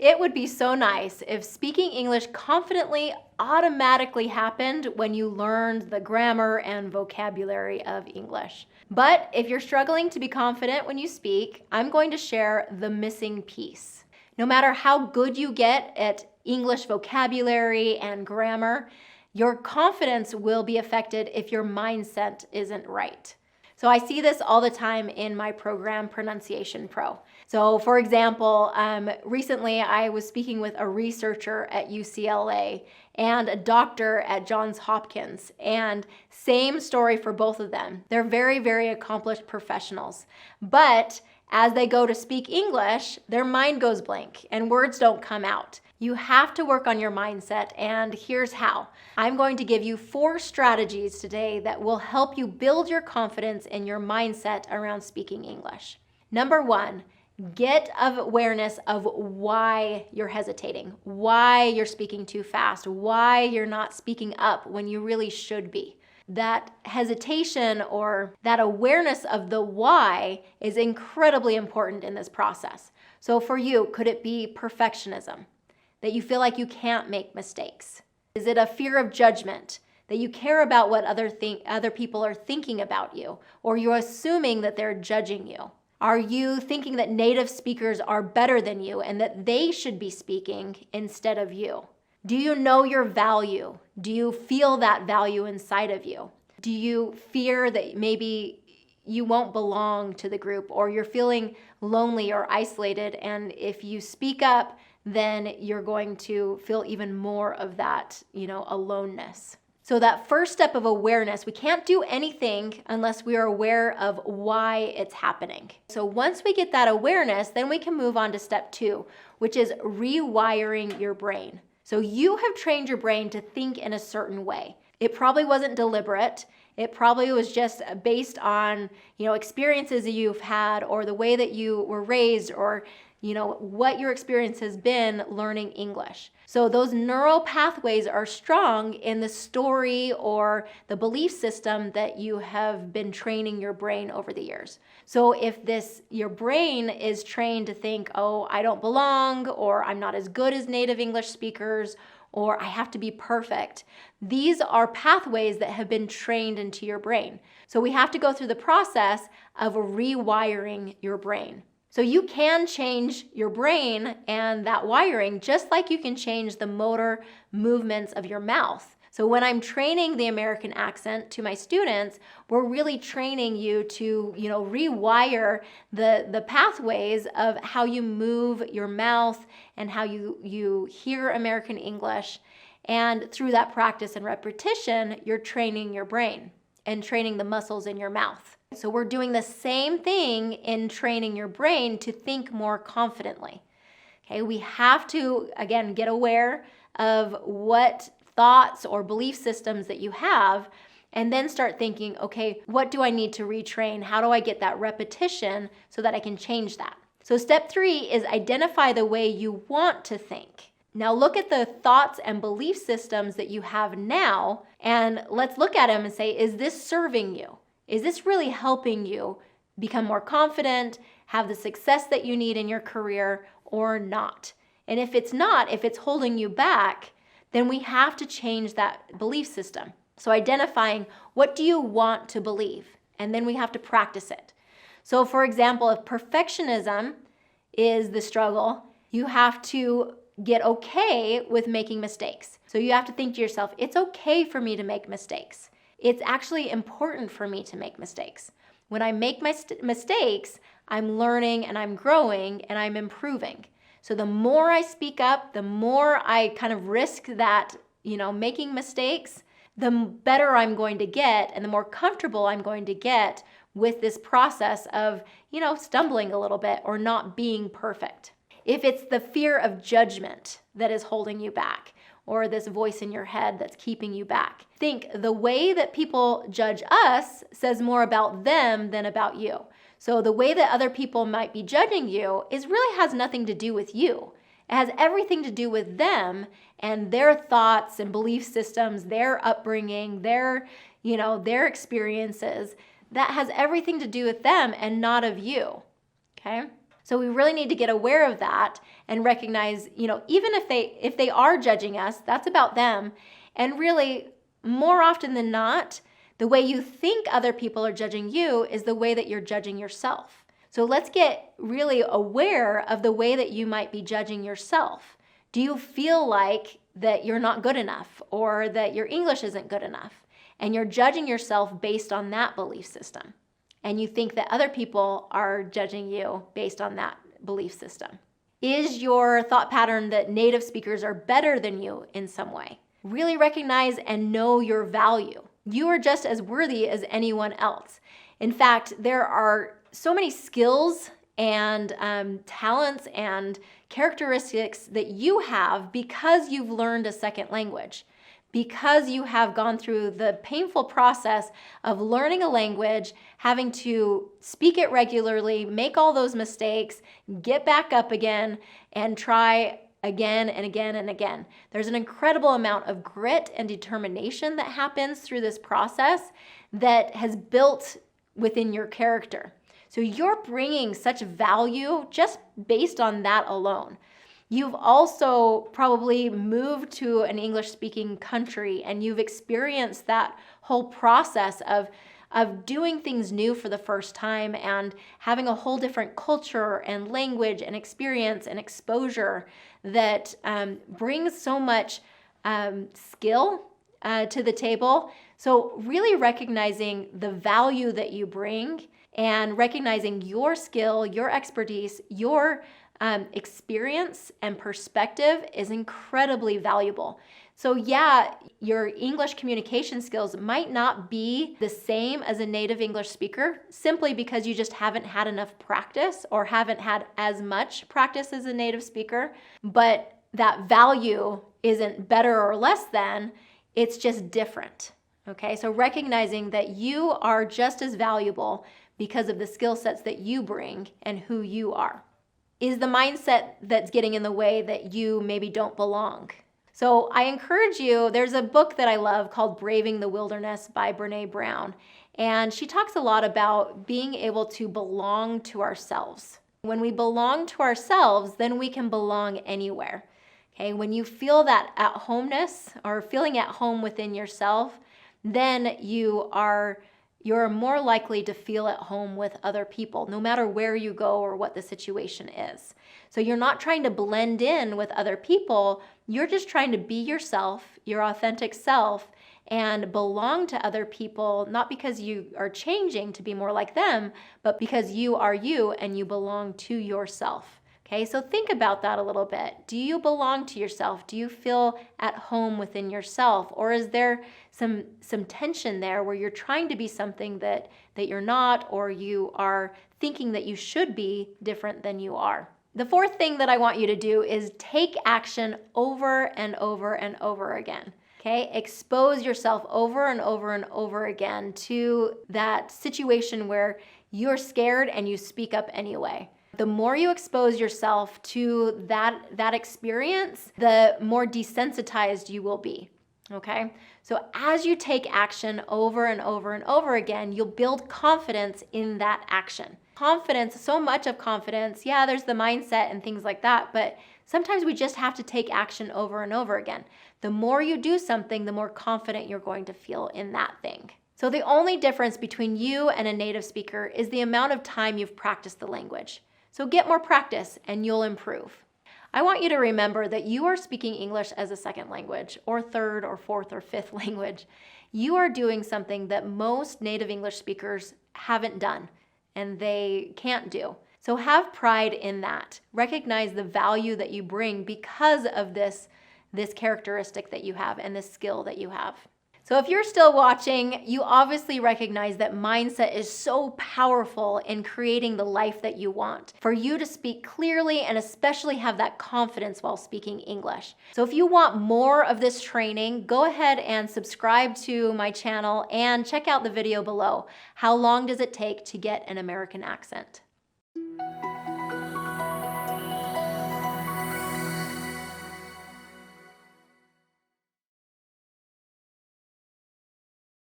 It would be so nice if speaking English confidently automatically happened when you learned the grammar and vocabulary of English. But if you're struggling to be confident when you speak, I'm going to share the missing piece. No matter how good you get at English vocabulary and grammar, your confidence will be affected if your mindset isn't right. So I see this all the time in my program, Pronunciation Pro. So for example, recently I was speaking with a researcher at UCLA and a doctor at Johns Hopkins, and same story for both of them. They're very, very accomplished professionals, but as they go to speak English, their mind goes blank and words don't come out. You have to work on your mindset, and here's how. I'm going to give you 4 strategies today that will help you build your confidence in your mindset around speaking English. Number 1, get awareness of why you're hesitating, why you're speaking too fast, why you're not speaking up when you really should be. That hesitation or that awareness of the why is incredibly important in this process. So for you, could it be perfectionism? That you feel like you can't make mistakes? Is it a fear of judgment? That you care about what other people are thinking about you? Or you're assuming that they're judging you? Are you thinking that native speakers are better than you and that they should be speaking instead of you? Do you know your value? Do you feel that value inside of you? Do you fear that maybe you won't belong to the group, or you're feeling lonely or isolated, and if you speak up, then you're going to feel even more of that, aloneness. So that first step of awareness, we can't do anything unless we are aware of why it's happening. So once we get that awareness, then we can move on to step 2, which is rewiring your brain. So you have trained your brain to think in a certain way. It probably wasn't deliberate. It probably was just based on, experiences that you've had, or the way that you were raised, or what your experience has been learning English. So those neural pathways are strong in the story or the belief system that you have been training your brain over the years. So if your brain is trained to think, oh, I don't belong, or I'm not as good as native English speakers, or I have to be perfect, these are pathways that have been trained into your brain. So we have to go through the process of rewiring your brain. So you can change your brain and that wiring just like you can change the motor movements of your mouth. So when I'm training the American accent to my students, we're really training you to, rewire the pathways of how you move your mouth and how you hear American English. And through that practice and repetition, you're training your brain and training the muscles in your mouth. So we're doing the same thing in training your brain to think more confidently. Okay, we have to, again, get aware of what thoughts or belief systems that you have, and then start thinking, okay, what do I need to retrain? How do I get that repetition so that I can change that? So step 3 is identify the way you want to think. Now look at the thoughts and belief systems that you have now, and let's look at them and say, is this serving you? Is this really helping you become more confident, have the success that you need in your career, or not? And if it's not, if it's holding you back, then we have to change that belief system. So identifying, what do you want to believe? And then we have to practice it. So for example, if perfectionism is the struggle, you have to get okay with making mistakes. So you have to think to yourself, it's okay for me to make mistakes. It's actually important for me to make mistakes. When I make my mistakes, I'm learning and I'm growing and I'm improving. So the more I speak up, the more I kind of risk that, making mistakes, the better I'm going to get and the more comfortable I'm going to get with this process of, stumbling a little bit or not being perfect. If it's the fear of judgment that is holding you back, or this voice in your head that's keeping you back, think the way that people judge us says more about them than about you. So the way that other people might be judging you really has nothing to do with you. It has everything to do with them and their thoughts and belief systems, their upbringing, their experiences. That has everything to do with them and not of you, okay? So we really need to get aware of that and recognize, even if they are judging us, that's about them. And really, more often than not, the way you think other people are judging you is the way that you're judging yourself. So let's get really aware of the way that you might be judging yourself. Do you feel like that you're not good enough or that your English isn't good enough? And you're judging yourself based on that belief system. And you think that other people are judging you based on that belief system. Is your thought pattern that native speakers are better than you in some way? Really recognize and know your value. You are just as worthy as anyone else. In fact, there are so many skills and talents and characteristics that you have because you've learned a second language, because you have gone through the painful process of learning a language, having to speak it regularly, make all those mistakes, get back up again, and try again and again and again. There's an incredible amount of grit and determination that happens through this process that has built within your character. So you're bringing such value just based on that alone. You've also probably moved to an English-speaking country and you've experienced that whole process of doing things new for the first time and having a whole different culture and language and experience and exposure that brings so much skill to the table. So really recognizing the value that you bring and recognizing your skill, your expertise, your experience and perspective is incredibly valuable. So yeah, your English communication skills might not be the same as a native English speaker simply because you just haven't had enough practice or haven't had as much practice as a native speaker, but that value isn't better or less than, it's just different. Okay, so recognizing that you are just as valuable because of the skill sets that you bring and who you are. Is the mindset that's getting in the way that you maybe don't belong? So I encourage you, there's a book that I love called Braving the Wilderness by Brene Brown, and she talks a lot about being able to belong to ourselves. When we belong to ourselves, then we can belong anywhere. Okay, when you feel that at-homeness or feeling at home within yourself, then you're more likely to feel at home with other people, no matter where you go or what the situation is. So you're not trying to blend in with other people, you're just trying to be yourself, your authentic self, and belong to other people, not because you are changing to be more like them, but because you are you and you belong to yourself. Okay, so think about that a little bit. Do you belong to yourself? Do you feel at home within yourself? Or is there some tension there where you're trying to be something that you're not, or you are thinking that you should be different than you are? The fourth thing that I want you to do is take action over and over and over again. Okay, expose yourself over and over and over again to that situation where you're scared and you speak up anyway. The more you expose yourself to that experience, the more desensitized you will be, okay? So as you take action over and over and over again, you'll build confidence in that action. Confidence, so much of confidence, yeah, there's the mindset and things like that, but sometimes we just have to take action over and over again. The more you do something, the more confident you're going to feel in that thing. So the only difference between you and a native speaker is the amount of time you've practiced the language. So get more practice and you'll improve. I want you to remember that you are speaking English as a second language, or third or fourth or fifth language. You are doing something that most native English speakers haven't done and they can't do. So have pride in that. Recognize the value that you bring because of this characteristic that you have and this skill that you have. So if you're still watching, you obviously recognize that mindset is so powerful in creating the life that you want, for you to speak clearly and especially have that confidence while speaking English. So if you want more of this training, go ahead and subscribe to my channel and check out the video below. How long does it take to get an American accent?